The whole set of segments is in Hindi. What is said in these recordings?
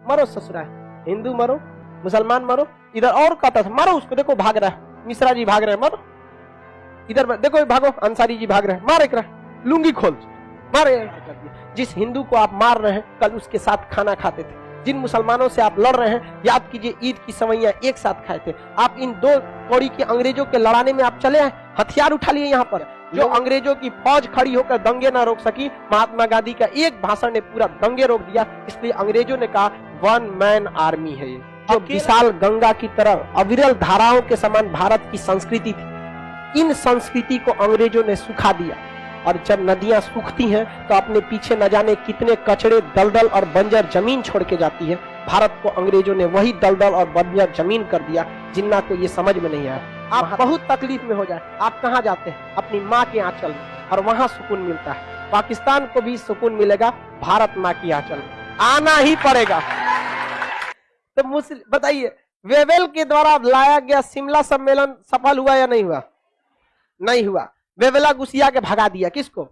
मरो ससुरा, हिंदू मरो, मुसलमान मरो, इधर और कहता था मारो उसको, देखो भाग रहा है, मिश्रा जी भाग रहे हैं, मरो, इधर देखो भागो, अंसारी जी भाग रहे हैं, मारे लुंगी खोल मारे। जिस हिंदू को आप मार रहे हैं कल उसके साथ खाना खाते थे, जिन मुसलमानों से आप लड़ रहे हैं याद कीजिए ईद की सवैयां एक साथ खाए थे। आप इन दो कौड़ी के अंग्रेजों के लड़ाने में आप चले आए, हथियार उठा लिए यहाँ पर, जो अंग्रेजों की फौज खड़ी होकर दंगे ना रोक सकी, महात्मा गांधी का एक भाषण ने पूरा दंगे रोक दिया। इसलिए अंग्रेजों ने कहा वन मैन आर्मी है ये। जो विशाल गंगा की तरह अविरल धाराओं के समान भारत की संस्कृति थी, इन संस्कृति को अंग्रेजों ने सुखा दिया। और जब नदियां सूखती हैं तो अपने पीछे न जाने कितने कचड़े, दलदल और बंजर जमीन छोड़ के जाती है। भारत को अंग्रेजों ने वही दलदल और बंजर जमीन कर दिया। जिन्ना को ये समझ में नहीं आया। आप बहुत तकलीफ में हो जाए, आप कहाँ जाते हैं? अपनी माँ के आंचल में, और वहां सुकून मिलता है। पाकिस्तान को भी सुकून मिलेगा, भारत माँ की आंचल में आना ही पड़ेगा। तो बताइए, वेवेल के द्वारा लाया गया शिमला सम्मेलन सफल हुआ या नहीं हुआ? नहीं हुआ। वेवेला घुसिया के भगा दिया, किसको?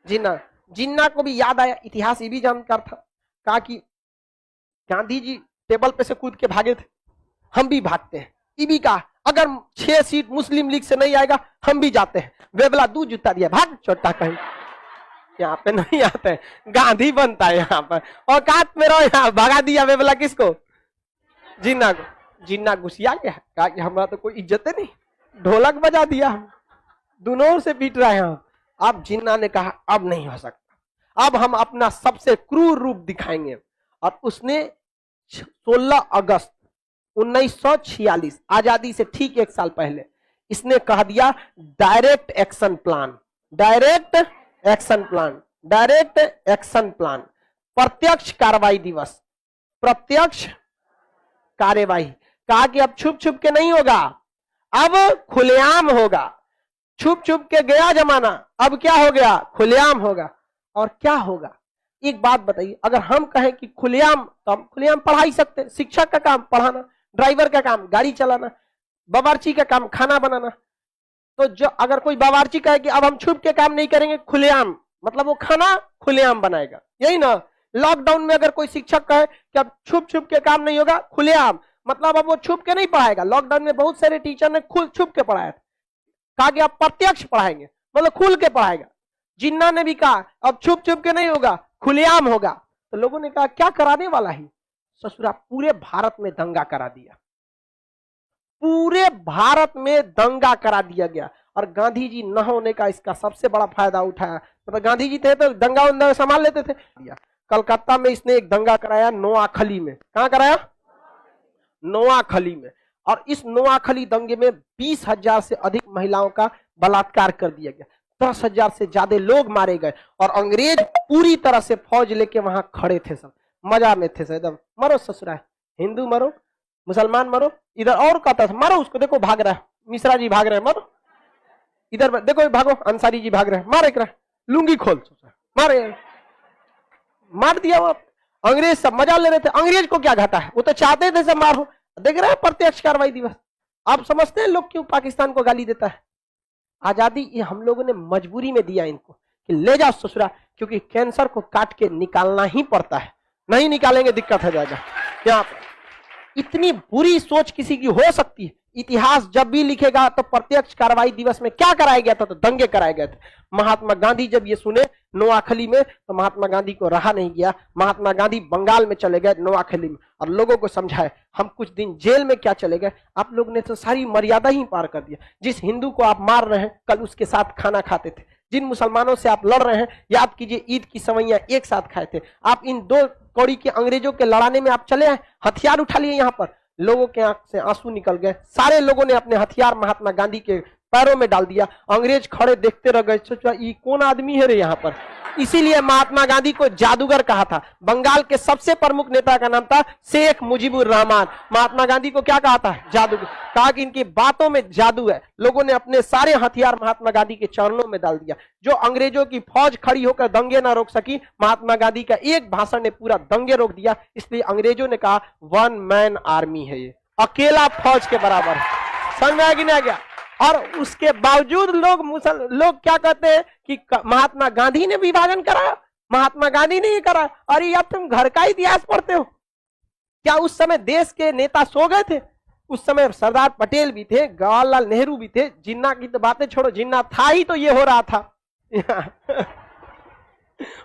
जिन्ना। जिन्ना को भी याद आया, इतिहास ये भी जानकार था, कहा कि गांधी जी टेबल पे से कूद के भागे थे, हम भी भागते हैं। ये भी कहा अगर 6 सीट मुस्लिम लीग से नहीं आएगा हम भी जाते हैं। वेवेला 2 जूता दिया, भाग छोटा कहीं, यहाँ पे नहीं आते हैं, गांधी बनता है यहाँ पर। और काट में रहो, यहाँ भगा दिया वेवेला किसको? जिन्ना को। जिन्ना घुसिया गया, कहा कि हमारा तो कोई इज्जत नहीं, ढोलक बजा दिया, हम दोनों ओर से पीट रहे हैं। अब जिन्ना ने कहा अब नहीं हो सकता, अब हम अपना सबसे क्रूर रूप दिखाएंगे। और उसने 16 अगस्त 1946 आजादी से ठीक 1 साल पहले इसने कह दिया direct action plan, direct action plan, direct action plan, प्रत्यक्ष कार्रवाई दिवस, प्रत्यक्ष कार्यवाही। कहा कि अब छुप छुप के नहीं होगा, अब खुलेआम होगा। छुप छुप के गया जमाना, अब क्या हो गया? खुलेआम होगा। और क्या होगा? एक बात बताइए, अगर हम कहें कि खुलेआम, तो हम खुलेआम पढ़ा ही सकते हैं। शिक्षक का काम पढ़ाना, ड्राइवर का काम गाड़ी चलाना, बावर्ची का काम खाना बनाना। तो जो अगर कोई बावर्ची कहे कि अब हम छुप के काम नहीं करेंगे, खुलेआम, मतलब वो खाना खुलेआम बनाएगा, यही ना। लॉकडाउन में अगर कोई शिक्षक कहे कि अब छुप छुप के काम नहीं होगा, खुलेआम, मतलब अब वो छुप के नहीं पढ़ाएगा। लॉकडाउन में बहुत सारे टीचर ने छुप के पढ़ाया था, कहा कि आप प्रत्यक्ष पढ़ाएंगे, मतलब खुल के पढ़ाएगा। जिन्ना ने भी कहा अब छुप छुप के नहीं होगा, खुलेआम होगा। तो लोगों ने कहा क्या कराने वाला है? ससुरा पूरे भारत में दंगा करा दिया, पूरे भारत में दंगा करा दिया गया। और गांधी जी न होने का इसका सबसे बड़ा फायदा उठाया। मतलब गांधी जी थे तो दंगा उंगा संभाल लेते थे। कलकत्ता में इसने एक दंगा कराया, नोआखली में। कहां कराया? नोआखली में। और इस नोआखली दंगे में 20,000 से अधिक महिलाओं का बलात्कार कर दिया गया, 10,000 से ज्यादा लोग मारे गए। और अंग्रेज पूरी तरह से फौज लेके वहां खड़े थे, सब मजा में थे, एकदम मरो ससुरा, हिंदू मरो, मुसलमान मरो, इधर और कहता था मारो उसको, देखो भाग रहा है, मिश्रा जी भाग रहे हैं, मरो, इधर देखो भागो, अंसारी जी भाग रहे हैं, मारे लुंगी खोल, मारे, मार दिया। वो अंग्रेज सब मजा ले रहे थे। अंग्रेज को क्या घाटा है, वो तो चाहते थे सब मारो। देख रहे हैं प्रत्यक्ष कार्रवाई दिवस। आप समझते हैं लोग क्यों पाकिस्तान को गाली देता है? आजादी ये हम लोगों ने मजबूरी में दिया इनको कि ले जाओ ससुरा, क्योंकि कैंसर को काट के निकालना ही पड़ता है, नहीं निकालेंगे दिक्कत हो जाएगा। यहाँ इतनी बुरी सोच किसी की हो सकती है? इतिहास जब भी लिखेगा तो प्रत्यक्ष कार्रवाई दिवस में क्या कराया गया था? तो दंगे कराए गए थे। महात्मा गांधी जब ये सुने नोआखली में, तो महात्मा गांधी को रहा नहीं गया। महात्मा गांधी बंगाल में चले गए, नोआखली में, और लोगों को समझाए। हम कुछ दिन जेल में क्या चले गए, आप लोग ने तो सारी मर्यादा ही पार कर दिया। जिस हिंदू को आप मार रहे हैं कल उसके साथ खाना खाते थे, जिन मुसलमानों से आप लड़ रहे हैं याद कीजिए ईद की सवैयां एक साथ खाए थे। आप इन दो कौड़ी के अंग्रेजों के लड़ाने में आप चले आए, हथियार उठा लिए यहाँ पर। लोगों के आंख से आंसू निकल गए, सारे लोगों ने अपने हथियार महात्मा गांधी के पैरों में डाल दिया। अंग्रेज खड़े देखते रह गए, सोचा ये कौन आदमी है रे यहाँ पर। इसीलिए महात्मा गांधी को जादूगर कहा था। बंगाल के सबसे प्रमुख नेता का नाम था शेख मुजीबुर रहमान। महात्मा गांधी को क्या कहा था? जादूगर। कहा कि इनकी बातों में जादू है। लोगों ने अपने सारे हथियार महात्मा गांधी के चरणों में डाल दिया। जो अंग्रेजों की फौज खड़ी होकर दंगे ना रोक सकी, महात्मा गांधी का एक भाषण ने पूरा दंगे रोक दिया। इसलिए अंग्रेजों ने कहा वन मैन आर्मी है ये, अकेला फौज के बराबर है। समझ में आ गया? गया। और उसके बावजूद लोग क्या कहते हैं कि महात्मा गांधी ने विभाजन कराया, महात्मा गांधी ने ये करा। अरे यार तुम घर का इतिहास पढ़ते हो, क्या उस समय देश के नेता सो गए थे? उस समय सरदार पटेल भी थे, जवाहरलाल नेहरू भी थे। जिन्ना की तो बातें छोड़ो, जिन्ना था ही तो ये हो रहा था।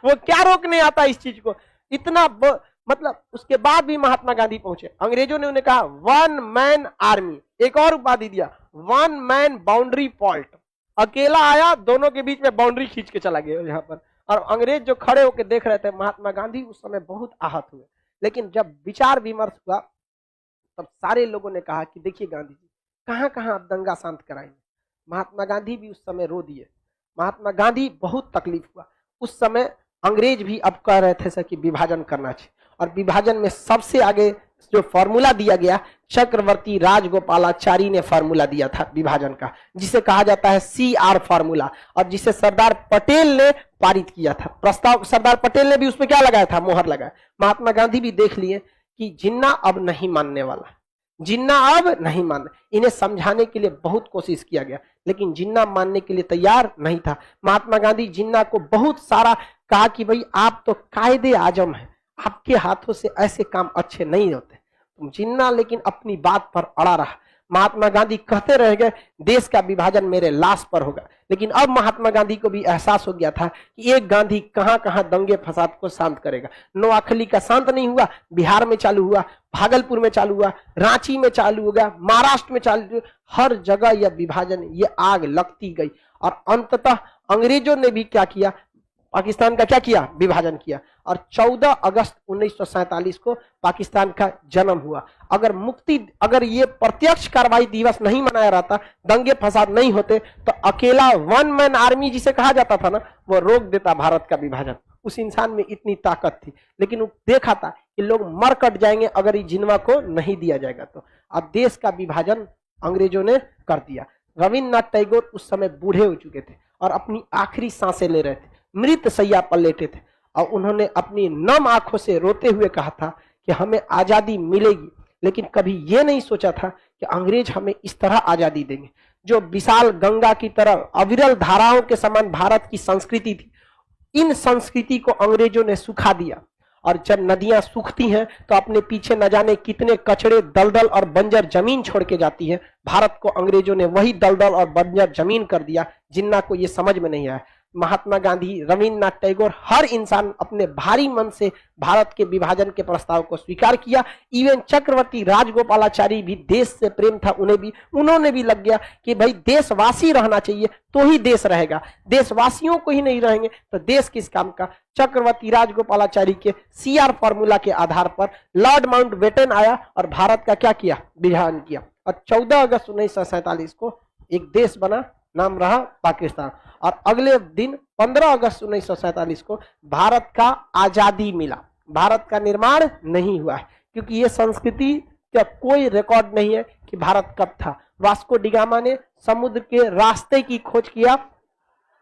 वो क्या रोकने आता इस चीज को? इतना मतलब उसके बाद भी महात्मा गांधी पहुंचे। अंग्रेजों ने उन्हें कहा वन मैन आर्मी, एक और उपाधि दिया, वन मैन बाउंड्री फॉल्ट। अकेला आया, दोनों के बीच में बाउंड्री खींच के चला गया यहाँ पर। और अंग्रेज जो खड़े होकर देख रहे थे, महात्मा गांधी उस समय बहुत आहत हुए। लेकिन जब विचार विमर्श हुआ तब सारे लोगों ने कहा कि देखिए गांधी जी, कहां कहां आप दंगा शांत कराएंगे। महात्मा गांधी भी उस समय रो दिए। महात्मा गांधी बहुत तकलीफ हुआ। उस समय अंग्रेज भी अब कह रहे थे कि विभाजन करना चाहिए, और विभाजन में सबसे आगे जो फॉर्मूला दिया गया, चक्रवर्ती राजगोपालाचारी ने फॉर्मूला दिया था विभाजन का, जिसे कहा जाता है CR फॉर्मूला, और जिसे सरदार पटेल ने पारित किया था। प्रस्ताव सरदार पटेल ने भी उसमें क्या लगाया था? मोहर लगाया। महात्मा गांधी भी देख लिए कि जिन्ना अब नहीं मानने वाला, जिन्ना अब नहीं मानने। इन्हें समझाने के लिए बहुत कोशिश किया गया, लेकिन जिन्ना मानने के लिए तैयार नहीं था। महात्मा गांधी जिन्ना को बहुत सारा कहा कि भाई आप तो कायदे आजम है, आपके हाथों से ऐसे काम अच्छे नहीं होते। जिन्ना लेकिन अपनी बात पर अड़ा रहा। महात्मा गांधी कहते रह गए देश का विभाजन मेरे लाश पर होगा। लेकिन अब महात्मा गांधी को भी एहसास हो गया था कि एक गांधी कहां कहां दंगे फसाद को शांत करेगा। नोआखली का शांत नहीं हुआ, बिहार में चालू हुआ, भागलपुर में चालू हुआ, रांची में चालू हो गया, महाराष्ट्र में चालू, हर जगह यह विभाजन, ये आग लगती गई। और अंततः अंग्रेजों ने भी क्या किया? पाकिस्तान का क्या किया? विभाजन किया। और 14 अगस्त 1947 को पाकिस्तान का जन्म हुआ। अगर ये प्रत्यक्ष कार्रवाई दिवस नहीं मनाया रहता, दंगे फसाद नहीं होते, तो अकेला वन मैन आर्मी जिसे कहा जाता था ना, वो रोक देता भारत का विभाजन। उस इंसान में इतनी ताकत थी, लेकिन वो देखा था कि लोग मर कट जाएंगे अगर ये जिन्ना को नहीं दिया जाएगा। तो अब देश का विभाजन अंग्रेजों ने कर दिया। रविन्द्रनाथ टैगोर उस समय बूढ़े हो चुके थे और अपनी आखिरी सांसें ले रहे थे, मृत शैया पर लेटे थे, और उन्होंने अपनी नम आंखों से रोते हुए कहा था कि हमें आजादी मिलेगी। लेकिन कभी यह नहीं सोचा था कि अंग्रेज हमें इस तरह आजादी देंगे। जो विशाल गंगा की तरह अविरल धाराओं के समान भारत की संस्कृति थी, इन संस्कृति को अंग्रेजों ने सुखा दिया। और जब नदियां सूखती हैं तो अपने पीछे न जाने कितने कचड़े, दलदल और बंजर जमीन छोड़ के जाती है। भारत को अंग्रेजों ने वही दलदल और बंजर जमीन कर दिया, जिन्ना को ये समझ में नहीं आया। महात्मा गांधी, रविन्द्रनाथ टैगोर, हर इंसान अपने भारी मन से भारत के विभाजन के प्रस्ताव को स्वीकार किया। इवन चक्रवर्ती राजगोपालाचारी भी, देश से प्रेम था उन्होंने भी लग गया कि भाई देशवासी रहना चाहिए तो ही देश रहेगा, देशवासियों को ही नहीं रहेंगे तो देश किस काम का। चक्रवर्ती राजगोपालाचारी के CR फॉर्मूला के आधार पर लॉर्ड माउंटबेटन आया और भारत का क्या किया? विभाजन किया। और 14 अगस्त 1947 को एक देश बना, नाम रहा पाकिस्तान। और अगले दिन 15 अगस्त 1947 को भारत का आजादी मिला। भारत का निर्माण नहीं हुआ है, क्योंकि ये संस्कृति का कोई रिकॉर्ड नहीं है कि भारत कब था। वास्को डिगामा ने समुद्र के रास्ते की खोज किया,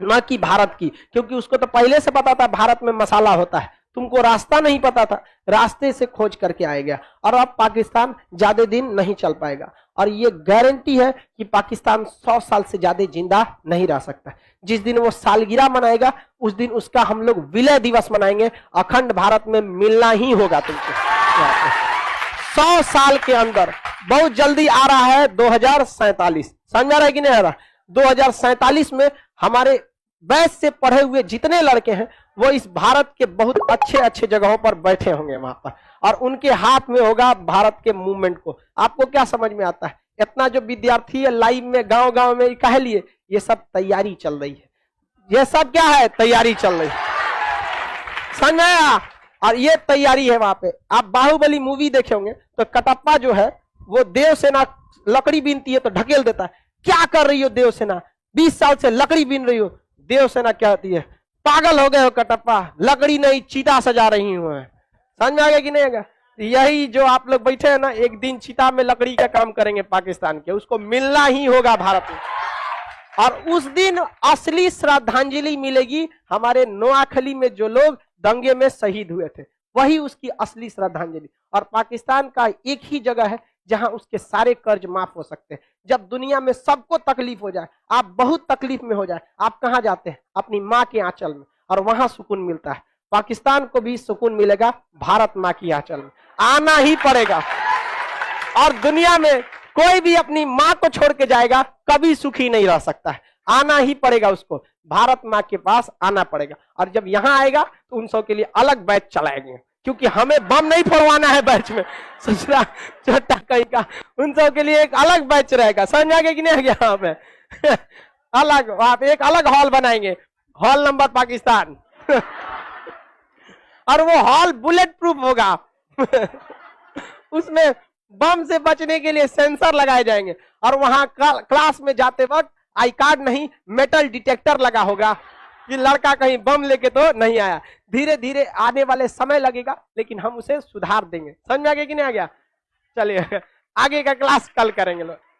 न कि भारत की, क्योंकि उसको तो पहले से पता था भारत में मसाला होता है, तुमको रास्ता नहीं पता था, रास्ते से खोज करके आएगा। और अब पाकिस्तान ज्यादा दिन नहीं चल पाएगा, और ये गारंटी है कि पाकिस्तान 100 साल से ज्यादा जिंदा नहीं रह सकता। जिस दिन वो सालगिरह मनाएगा उस दिन उसका हम लोग विलय दिवस मनाएंगे। अखंड भारत में मिलना ही होगा तुमको 100 साल के अंदर। बहुत जल्दी आ रहा है 2047, समझा रहा है कि नहीं आ रहा? 2047 में हमारे बैच से पढ़े हुए जितने लड़के हैं वो इस भारत के बहुत अच्छे अच्छे जगहों पर बैठे होंगे वहां पर, और उनके हाथ में होगा भारत के मूवमेंट को। आपको क्या समझ में आता है? इतना जो विद्यार्थी है लाइव में, गांव गांव में, कह लिए ये सब तैयारी चल रही है। ये सब क्या है? तैयारी चल रही है, समझ आया? और ये तैयारी है वहां पे। आप बाहुबली मूवी देखे होंगे तो कटप्पा जो है वो देवसेना लकड़ी बीनती है तो ढकेल देता है। क्या कर रही हो देवसेना? 20 साल से लकड़ी बीन रही हो। देवसेना क्या होती है? पागल हो गए हो कटप्पा, लकड़ी नहीं चीता सजा रही हूं। समझ में आ गया कि नहीं आएगा? यही जो आप लोग बैठे हैं ना, एक दिन चीता में लकड़ी का काम करेंगे पाकिस्तान के, उसको मिलना ही होगा भारत में। और उस दिन असली श्रद्धांजलि मिलेगी हमारे नोआखली में जो लोग दंगे में शहीद हुए थे, वही उसकी असली श्रद्धांजलि। और पाकिस्तान का एक ही जगह है जहां उसके सारे कर्ज माफ हो सकते हैं। जब दुनिया में सबको तकलीफ हो जाए, आप बहुत तकलीफ में हो जाए, आप कहां जाते हैं? अपनी माँ के आंचल में, और वहां सुकून मिलता है। पाकिस्तान को भी सुकून मिलेगा भारत माँ की आंचल में। आना ही पड़ेगा। और दुनिया में कोई भी अपनी माँ को छोड़ के जाएगा कभी सुखी नहीं रह सकता है, आना ही पड़ेगा उसको, भारत माँ के पास आना पड़ेगा। और जब यहाँ आएगा तो उन सब के लिए अलग बैच चलाएंगे, क्योंकि हमें बम नहीं फोड़वाना है बैच में, ससुरा छोटा कहीं का, उन सब के लिए एक अलग बैच रहेगा। समझ आ गया कि नहीं आ गया? यहाँ पे अलग आप एक अलग हॉल बनाएंगे, हॉल नंबर पाकिस्तान और वो हॉल बुलेट प्रूफ होगा उसमें बम से बचने के लिए सेंसर लगाए जाएंगे, और वहां क्लास में जाते वक्त आई कार्ड नहीं मेटल डिटेक्टर लगा होगा कि लड़का कहीं बम लेके तो नहीं आया। धीरे धीरे आने वाले समय लगेगा, लेकिन हम उसे सुधार देंगे। समझ में आ गया कि नहीं आ गया? चलिए आगे का क्लास कल करेंगे लोग।